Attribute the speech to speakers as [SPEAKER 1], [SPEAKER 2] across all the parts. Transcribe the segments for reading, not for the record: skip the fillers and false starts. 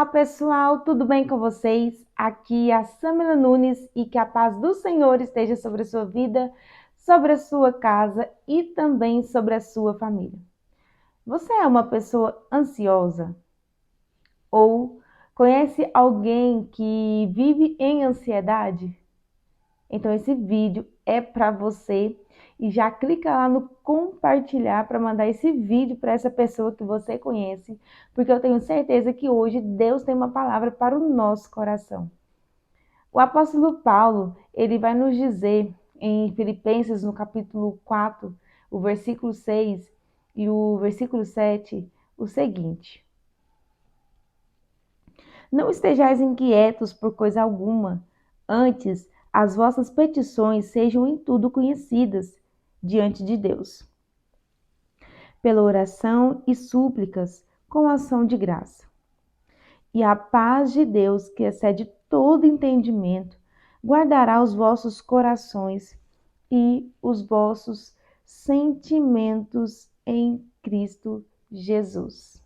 [SPEAKER 1] Olá, pessoal, tudo bem com vocês? Aqui é a Samila Nunes e que a paz do Senhor esteja sobre a sua vida, sobre a sua casa e também sobre a sua família. Você é uma pessoa ansiosa ou conhece alguém que vive em ansiedade? Então esse vídeo é para você e já clica lá no compartilhar para mandar esse vídeo para essa pessoa que você conhece, porque eu tenho certeza que hoje Deus tem uma palavra para o nosso coração. O apóstolo Paulo, ele vai nos dizer em Filipenses no capítulo 4, o versículo 6 e o versículo 7, o seguinte: Não estejais inquietos por coisa alguma, antes as vossas petições sejam em tudo conhecidas diante de Deus, pela oração e súplicas, com ação de graça. E a paz de Deus, que excede todo entendimento, guardará os vossos corações e os vossos sentimentos em Cristo Jesus.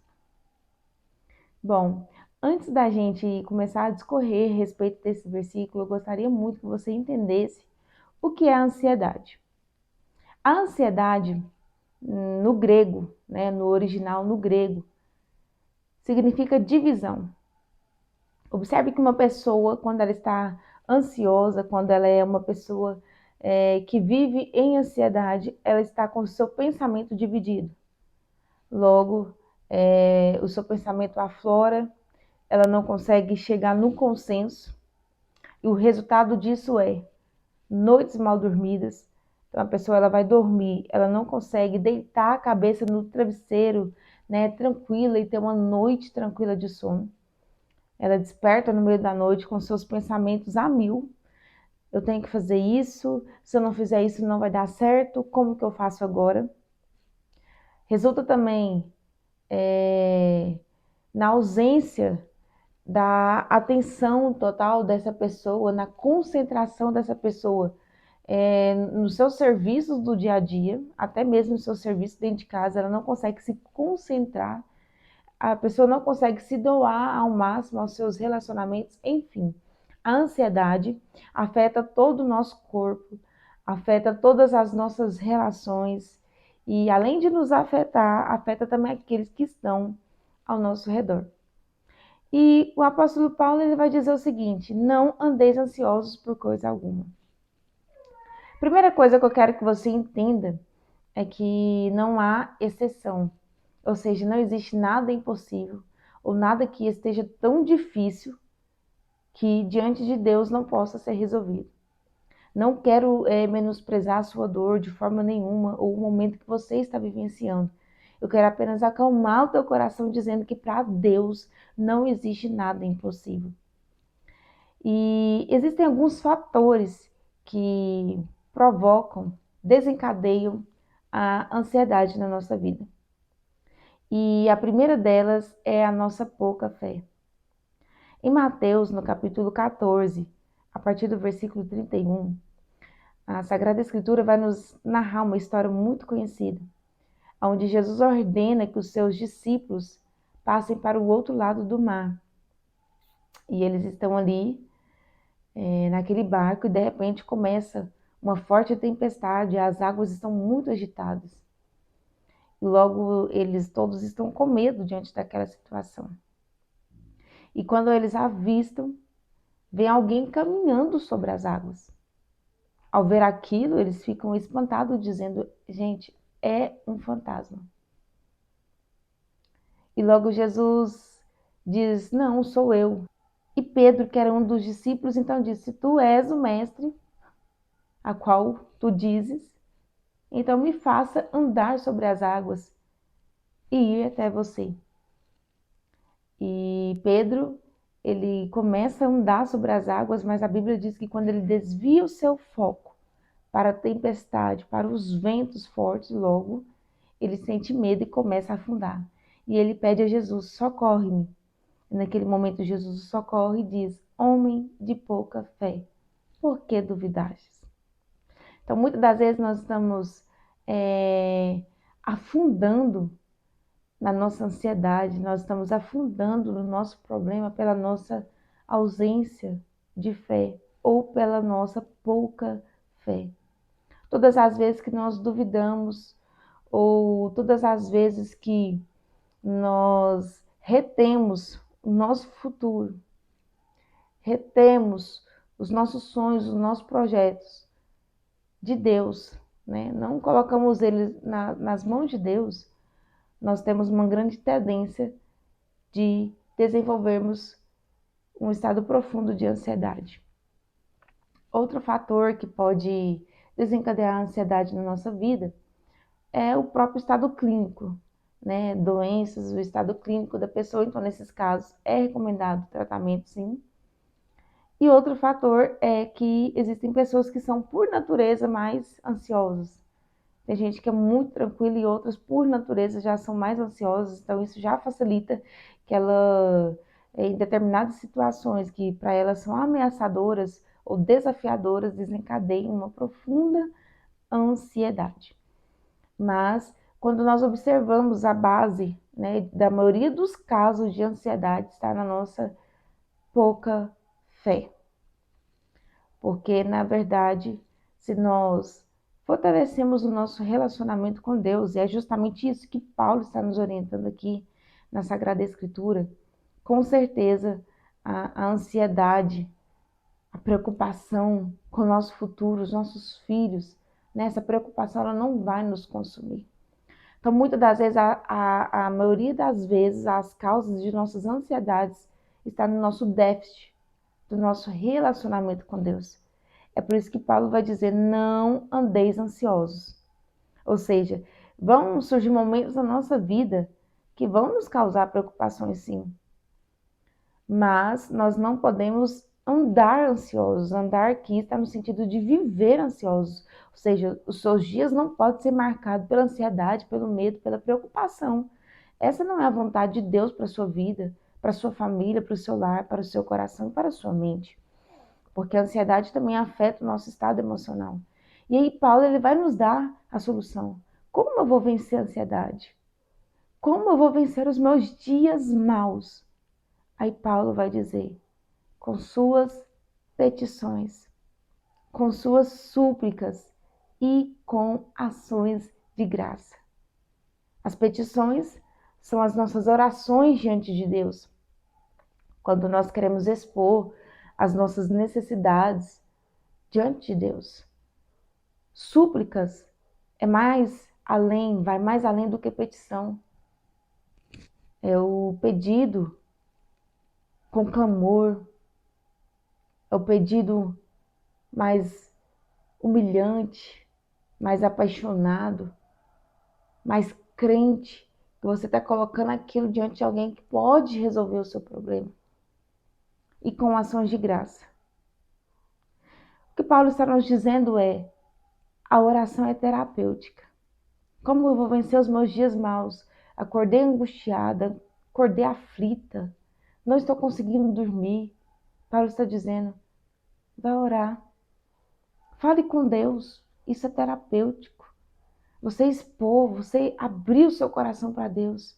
[SPEAKER 1] Bom, antes da gente começar a discorrer a respeito desse versículo, eu gostaria muito que você entendesse o que é a ansiedade. A ansiedade, no grego, né, no original, no grego, significa divisão. Observe que uma pessoa, quando ela está ansiosa, quando ela é uma pessoa que vive em ansiedade, ela está com o seu pensamento dividido. Logo, o seu pensamento aflora, ela não consegue chegar no consenso, e o resultado disso é noites mal dormidas. Então a pessoa ela vai dormir, ela não consegue deitar a cabeça no travesseiro, né, tranquila e ter uma noite tranquila de sono. Ela desperta no meio da noite com seus pensamentos a mil. Eu tenho que fazer isso, se eu não fizer isso não vai dar certo, como que eu faço agora? Resulta também na ausência da atenção total dessa pessoa, na concentração dessa pessoa nos seus serviços do dia a dia, até mesmo no seu serviço dentro de casa, ela não consegue se concentrar, a pessoa não consegue se doar ao máximo aos seus relacionamentos, enfim. A ansiedade afeta todo o nosso corpo, afeta todas as nossas relações e, além de nos afetar, afeta também aqueles que estão ao nosso redor. E o apóstolo Paulo ele vai dizer o seguinte: não andeis ansiosos por coisa alguma. Primeira coisa que eu quero que você entenda é que não há exceção, ou seja, não existe nada impossível ou nada que esteja tão difícil que diante de Deus não possa ser resolvido. Não quero menosprezar a sua dor de forma nenhuma ou o momento que você está vivenciando. Eu quero apenas acalmar o teu coração dizendo que para Deus não existe nada impossível. E existem alguns fatores que provocam, desencadeiam a ansiedade na nossa vida. E a primeira delas é a nossa pouca fé. Em Mateus, no capítulo 14, a partir do versículo 31, a Sagrada Escritura vai nos narrar uma história muito conhecida, onde Jesus ordena que os seus discípulos passem para o outro lado do mar. E eles estão ali, naquele barco, e de repente começa uma forte tempestade, as águas estão muito agitadas. E logo eles todos estão com medo diante daquela situação. E quando eles avistam, vem alguém caminhando sobre as águas. Ao ver aquilo, eles ficam espantados, dizendo: gente, é um fantasma. E logo Jesus diz: não, sou eu. E Pedro, que era um dos discípulos, então disse: se tu és o mestre, a qual tu dizes, então me faça andar sobre as águas e ir até você. E Pedro, ele começa a andar sobre as águas, mas a Bíblia diz que quando ele desvia o seu foco para a tempestade, para os ventos fortes, logo ele sente medo e começa a afundar. E ele pede a Jesus: socorre-me. E naquele momento Jesus o socorre e diz: homem de pouca fé, por que duvidastes? Então, muitas das vezes nós estamos afundando na nossa ansiedade, nós estamos afundando no nosso problema pela nossa ausência de fé ou pela nossa pouca fé. Todas as vezes que nós duvidamos ou todas as vezes que nós retemos o nosso futuro, retemos os nossos sonhos, os nossos projetos de Deus, né? Não colocamos eles nas mãos de Deus, nós temos uma grande tendência de desenvolvermos um estado profundo de ansiedade. Outro fator que pode desencadear a ansiedade na nossa vida é o próprio estado clínico, né? Doenças, o estado clínico da pessoa. Então, nesses casos, é recomendado tratamento, sim. E outro fator é que existem pessoas que são, por natureza, mais ansiosas. Tem gente que é muito tranquila e outras, por natureza, já são mais ansiosas. Então, isso já facilita que ela, em determinadas situações que para elas são ameaçadoras ou desafiadoras, desencadeiem uma profunda ansiedade. Mas, quando nós observamos a base, né, da maioria dos casos de ansiedade, está na nossa pouca fé. Porque, na verdade, se nós fortalecemos o nosso relacionamento com Deus, e é justamente isso que Paulo está nos orientando aqui na Sagrada Escritura, com certeza a ansiedade, a preocupação com o nosso futuro, os nossos filhos, né, essa preocupação ela não vai nos consumir. Então, muitas das vezes, a maioria das vezes, as causas de nossas ansiedades estão no nosso déficit, do nosso relacionamento com Deus. É por isso que Paulo vai dizer, não andeis ansiosos. Ou seja, vão surgir momentos na nossa vida que vão nos causar preocupações, sim. Mas nós não podemos andar ansiosos. Andar aqui está no sentido de viver ansiosos. Ou seja, os seus dias não podem ser marcados pela ansiedade, pelo medo, pela preocupação. Essa não é a vontade de Deus para a sua vida, para a sua família, para o seu lar, para o seu coração e para a sua mente. Porque a ansiedade também afeta o nosso estado emocional. E aí Paulo ele vai nos dar a solução. Como eu vou vencer a ansiedade? Como eu vou vencer os meus dias maus? Aí Paulo vai dizer, com suas petições, com suas súplicas e com ações de graça. As petições são as nossas orações diante de Deus. Quando nós queremos expor as nossas necessidades diante de Deus. Súplicas é mais além, vai mais além do que petição. É o pedido com clamor, é o pedido mais humilhante, mais apaixonado, mais crente, que você está colocando aquilo diante de alguém que pode resolver o seu problema. E com ações de graça. O que Paulo está nos dizendo é, a oração é terapêutica. Como eu vou vencer os meus dias maus? Acordei angustiada, acordei aflita, não estou conseguindo dormir. Paulo está dizendo, vai orar. Fale com Deus, isso é terapêutico. Você expor, você abrir o seu coração para Deus.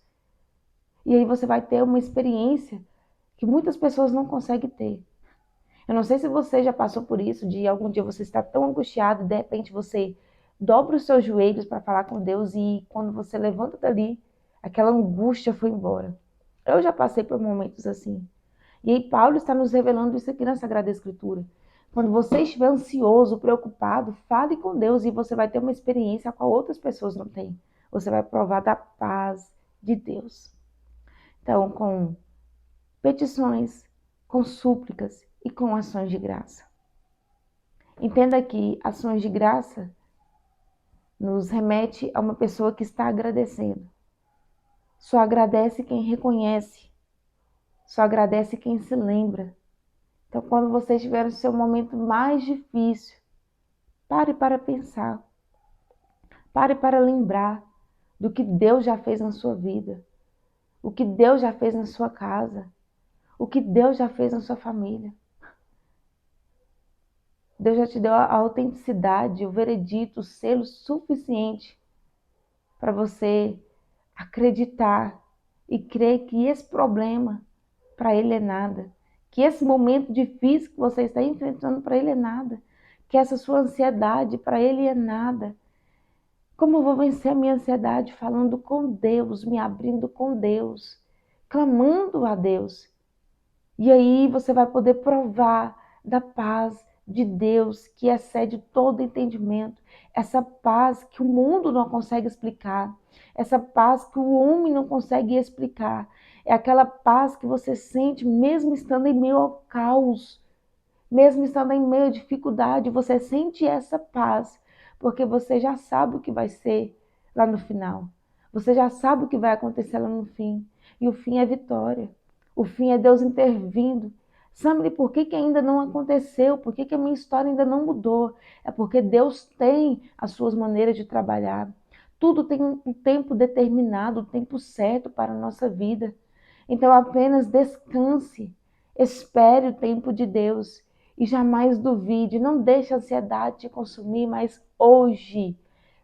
[SPEAKER 1] E aí você vai ter uma experiência que muitas pessoas não conseguem ter. Eu não sei se você já passou por isso, de algum dia você estar tão angustiado, de repente você dobra os seus joelhos para falar com Deus e quando você levanta dali, aquela angústia foi embora. Eu já passei por momentos assim. E aí Paulo está nos revelando isso aqui na Sagrada Escritura. Quando você estiver ansioso, preocupado, fale com Deus e você vai ter uma experiência a qual outras pessoas não têm. Você vai provar da paz de Deus. Então, com petições, com súplicas e com ações de graça. Entenda que ações de graça nos remete a uma pessoa que está agradecendo. Só agradece quem reconhece. Só agradece quem se lembra. Então, quando você estiver no seu momento mais difícil, pare para pensar. Pare para lembrar do que Deus já fez na sua vida. O que Deus já fez na sua casa. O que Deus já fez na sua família. Deus já te deu a autenticidade, o veredito, o selo suficiente para você acreditar e crer que esse problema para ele é nada, que esse momento difícil que você está enfrentando para ele é nada, que essa sua ansiedade para ele é nada. Como eu vou vencer a minha ansiedade? Falando com Deus, me abrindo com Deus, clamando a Deus. E aí você vai poder provar da paz de Deus que excede todo entendimento. Essa paz que o mundo não consegue explicar. Essa paz que o homem não consegue explicar. É aquela paz que você sente mesmo estando em meio ao caos. Mesmo estando em meio à dificuldade, você sente essa paz. Porque você já sabe o que vai ser lá no final. Você já sabe o que vai acontecer lá no fim. E o fim é vitória. O fim é Deus intervindo. Sabe por que ainda não aconteceu? Por que a minha história ainda não mudou? É porque Deus tem as suas maneiras de trabalhar. Tudo tem um tempo determinado, um tempo certo para a nossa vida. Então apenas descanse, espere o tempo de Deus e jamais duvide. Não deixe a ansiedade te consumir, mas hoje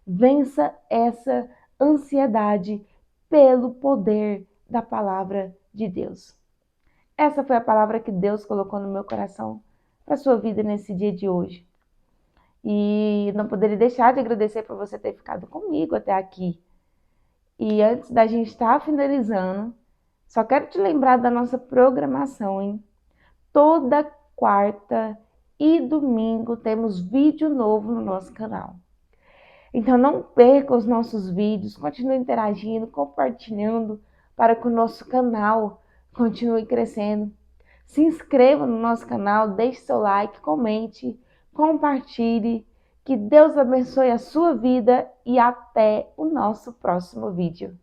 [SPEAKER 1] vença essa ansiedade pelo poder da palavra de Deus. Essa foi a palavra que Deus colocou no meu coração para a sua vida nesse dia de hoje. E não poderia deixar de agradecer por você ter ficado comigo até aqui. E antes da gente estar finalizando, só quero te lembrar da nossa programação, hein? Toda quarta e domingo temos vídeo novo no nosso canal. Então não perca os nossos vídeos, continue interagindo, compartilhando para que o nosso canal continue crescendo. Se inscreva no nosso canal, deixe seu like, comente, compartilhe. Que Deus abençoe a sua vida e até o nosso próximo vídeo.